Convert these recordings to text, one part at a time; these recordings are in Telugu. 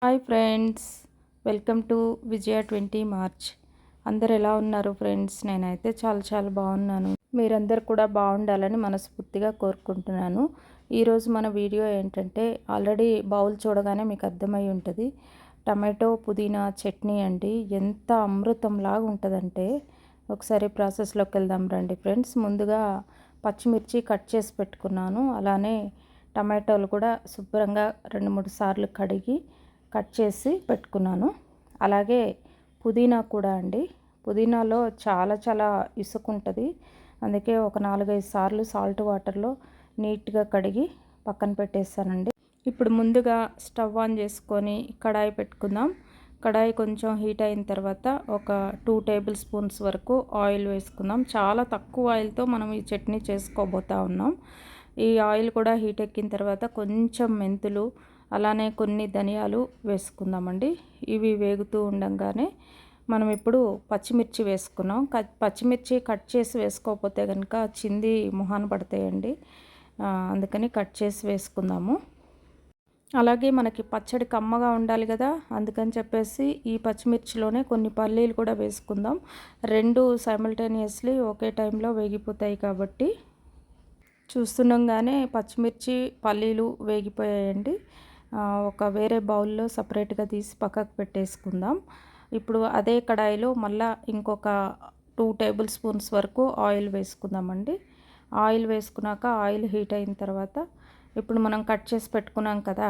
Hi friends, welcome to Vijaya 20 March. అందరు ఎలా ఉన్నారు ఫ్రెండ్స్? నేనైతే చాలా బాగున్నాను. మీరందరు కూడా బాగుండాలని మనస్ఫూర్తిగా కోరుకుంటున్నాను. ఈరోజు మన వీడియో ఏంటంటే, ఆల్రెడీ బౌల్ చూడగానే మీకు అర్థమై ఉంటుంది, టమాటో పుదీనా చట్నీ అండి. ఎంత అమృతంలాగా ఉంటుందంటే, ఒకసారి ప్రాసెస్లోకి వెళ్దాం రండి ఫ్రెండ్స్. ముందుగా పచ్చిమిర్చి కట్ చేసి పెట్టుకున్నాను. అలానే టమాటోలు కూడా శుభ్రంగా 2-3 సార్లు కడిగి కట్ చేసి పెట్టుకున్నాను. అలాగే పుదీనా కూడా అండి. పుదీనాలో చాలా ఇసుక ఉంటుంది. అందుకే ఒక 4-5 సార్లు సాల్ట్ వాటర్లో నీట్గా కడిగి పక్కన పెట్టేస్తానండి. ఇప్పుడు ముందుగా స్టవ్ ఆన్ చేసుకొని కడాయి పెట్టుకుందాం. కడాయి కొంచెం హీట్ అయిన తర్వాత ఒక 2 టేబుల్ స్పూన్స్ వరకు ఆయిల్ వేసుకుందాం. చాలా తక్కువ ఆయిల్తో మనం ఈ చట్నీ చేసుకోబోతా ఉన్నాం. ఈ ఆయిల్ కూడా హీట్ ఎక్కిన తర్వాత కొంచెం మెంతులు, అలానే కొన్ని ధనియాలు వేసుకుందామండి. ఇవి వేగుతూ ఉండగానే మనం ఇప్పుడు పచ్చిమిర్చి వేసుకున్నాం. పచ్చిమిర్చి కట్ చేసి వేసుకోకపోతే కనుక చింది మొహాన పడతాయండి. అందుకని కట్ చేసి వేసుకుందాము. అలాగే మనకి పచ్చడి కమ్మగా ఉండాలి కదా, అందుకని చెప్పేసి ఈ పచ్చిమిర్చిలోనే కొన్ని పల్లీలు కూడా వేసుకుందాం. 2 సైమల్టేనియస్లీ ఒకే టైంలో వేగిపోతాయి కాబట్టి. చూస్తుండగానే పచ్చిమిర్చి పల్లీలు వేగిపోయాయండి. ఒక వేరే బౌల్లో సపరేట్గా తీసి పక్కకు పెట్టేసుకుందాం. ఇప్పుడు అదే కడాయిలో మళ్ళీ ఇంకొక 2 టేబుల్ స్పూన్స్ వరకు ఆయిల్ వేసుకుందామండి. ఆయిల్ వేసుకున్నాక ఆయిల్ హీట్ అయిన తర్వాత ఇప్పుడు మనం కట్ చేసి పెట్టుకున్నాం కదా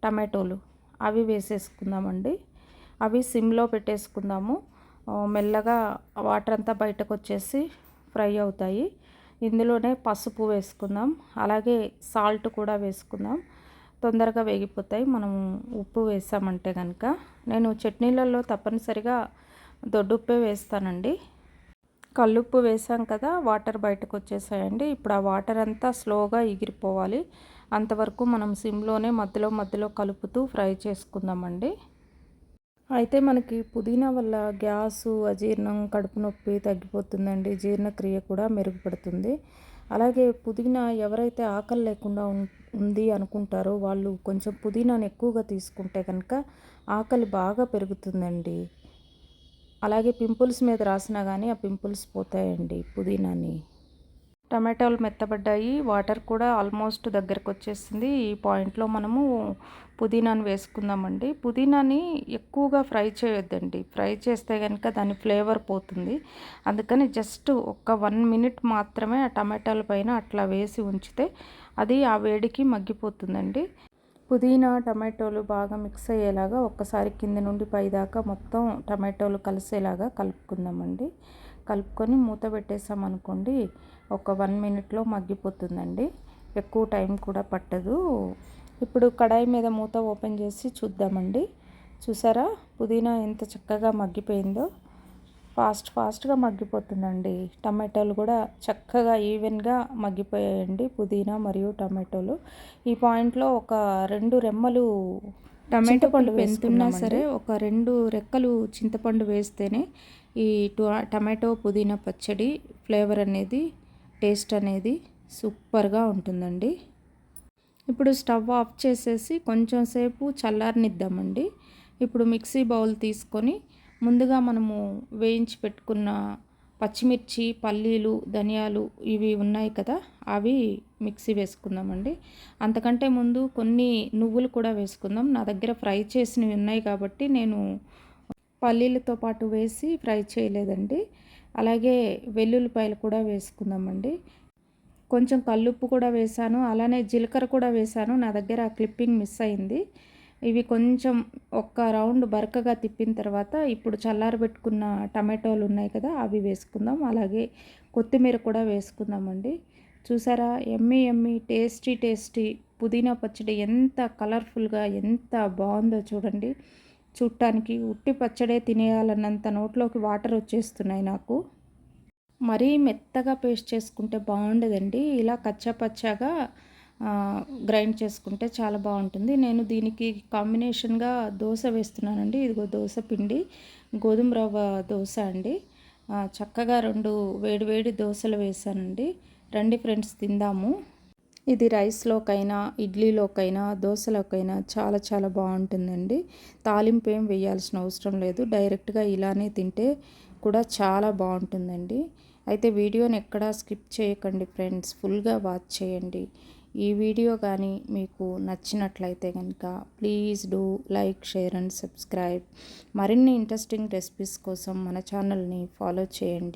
టమాటోలు, అవి వేసేసుకుందామండి. అవి సిమ్లో పెట్టేసుకుందాము. మెల్లగా వాటర్ అంతా బయటకు వచ్చేసి ఫ్రై అవుతాయి. ఇందులోనే పసుపు వేసుకుందాం, అలాగే సాల్ట్ కూడా వేసుకుందాం. తొందరగా వేగిపోతాయి మనం ఉప్పు వేసామంటే కనుక. నేను చట్నీలలో తప్పనిసరిగా దొడ్డుప్పే వేస్తానండి. కల్లుప్పు వేసాం కదా, వాటర్ బయటకు వచ్చేసాయండి. ఇప్పుడు ఆ వాటర్ అంతా స్లోగా ఎగిరిపోవాలి. అంతవరకు మనం సిమ్లోనే మధ్యలో కలుపుతూ ఫ్రై చేసుకుందామండి. అయితే మనకి పుదీనా వల్ల గ్యాసు, అజీర్ణం, కడుపు నొప్పి తగ్గిపోతుందండి. జీర్ణక్రియ కూడా మెరుగుపడుతుంది. అలాగే పుదీనా ఎవరైతే ఆకలి లేకుండా ఉంది అనుకుంటారో వాళ్ళు కొంచెం పుదీనాను ఎక్కువగా తీసుకుంటే కనుక ఆకలి బాగా పెరుగుతుందండి. అలాగే పింపుల్స్ మీద రాసినా కానీ ఆ పింపుల్స్ పోతాయండి పుదీనాని. టమాటాలు మెత్తబడ్డాయి, వాటర్ కూడా ఆల్మోస్ట్ దగ్గరకు వచ్చేసింది. ఈ పాయింట్లో మనము పుదీనాను వేసుకుందామండి. పుదీనాని ఎక్కువగా ఫ్రై చేయొద్దండి. ఫ్రై చేస్తే కనుక దాని ఫ్లేవర్ పోతుంది. అందుకని జస్ట్ ఒక 1 మినిట్ మాత్రమే ఆ టమాటాల పైన అట్లా వేసి ఉంచితే అది ఆ వేడికి మగ్గిపోతుందండి. పుదీనా టమాటోలు బాగా మిక్స్ అయ్యేలాగా ఒక్కసారి కింద నుండి పై దాకా మొత్తం టమాటోలు కలిసేలాగా కలుపుకుందామండి. కలుపుకొని మూత పెట్టేసామనుకోండి, ఒక 1 మినిట్లో మగ్గిపోతుందండి. ఎక్కువ టైం కూడా పట్టదు. ఇప్పుడు కడాయి మీద మూత ఓపెన్ చేసి చూద్దామండి. చూసారా పుదీనా ఎంత చక్కగా మగ్గిపోయిందో. ఫాస్ట్గా మగ్గిపోతుందండి. టమాటోలు కూడా చక్కగా ఈవెన్గా మగ్గిపోయాయండి, పుదీనా మరియు టమాటోలు. ఈ పాయింట్లో ఒక 2 రెమ్మలు టమాటో పండు ఎంతున్నా సరే ఒక 2 రెక్కలు చింతపండు వేస్తేనే ఈ టమాటో పుదీనా పచ్చడి ఫ్లేవర్ అనేది, టేస్ట్ అనేది సూపర్గా ఉంటుందండి. ఇప్పుడు స్టవ్ ఆఫ్ చేసేసి కొంచెం సేపు చల్లారనిద్దామండి. ఇప్పుడు మిక్సీ బౌల్ తీసుకొని ముందుగా మనము వేయించి పెట్టుకున్న పచ్చిమిర్చి, పల్లీలు, ధనియాలు ఇవి ఉన్నాయి కదా, అవి మిక్సీ వేసుకుందామండి. అంతకంటే ముందు కొన్ని నువ్వులు కూడా వేసుకుందాం. నా దగ్గర ఫ్రై చేసినవి ఉన్నాయి కాబట్టి నేను పల్లీలతో పాటు వేసి ఫ్రై చేయలేదండి. అలాగే వెల్లుల్లిపాయలు కూడా వేసుకుందామండి. కొంచెం కల్లుప్పు కూడా వేసాను, అలానే జీలకర్ర కూడా వేసాను. నా దగ్గర ఆ క్లిప్పింగ్ మిస్ అయింది. ఇవి కొంచెం ఒక్క రౌండ్ బరకగా తిప్పిన తర్వాత ఇప్పుడు చల్లారబెట్టుకున్న టమాటోలు ఉన్నాయి కదా, అవి వేసుకుందాం. అలాగే కొత్తిమీర కూడా వేసుకుందామండి. చూసారా ఎమ్మీ టేస్టీ పుదీనా పచ్చడి ఎంత కలర్ఫుల్గా ఎంత బాగుందో చూడండి. చూడటానికి ఉట్టి పచ్చడే తినేయాలన్నంత నోట్లోకి వాటర్ వచ్చేస్తున్నాయి నాకు. మరీ మెత్తగా పేస్ట్ చేసుకుంటే బాగుండదండి. ఇలా కచ్చాపచ్చాగా గ్రైండ్ చేసుకుంటే చాలా బాగుంటుంది. నేను దీనికి కాంబినేషన్గా దోశ వేస్తున్నానండి. ఇదిగో దోశ పిండి, గోధుమ రవ్వ దోశ అండి. చక్కగా 2 వేడి దోశలు వేసానండి. రండి ఫ్రెండ్స్ తిందాము. ఇది రైస్లోకైనా, ఇడ్లీలోకైనా, దోశలోకైనా చాలా చాలా బాగుంటుందండి. తాలింపు ఏం వేయాల్సిన అవసరం లేదు. డైరెక్ట్గా ఇలానే తింటే కూడా చాలా బాగుంటుందండి. అయితే వీడియోని ఎక్కడా స్కిప్ చేయకండి ఫ్రెండ్స్, ఫుల్గా వాచ్ చేయండి. ఈ వీడియో కానీ మీకు నచ్చినట్లయితే కనుక please do like, share and subscribe. మరిన్ని ఇంట్రెస్టింగ్ రెసిపీస్ కోసం మన ఛానల్ని ఫాలో చేయండి.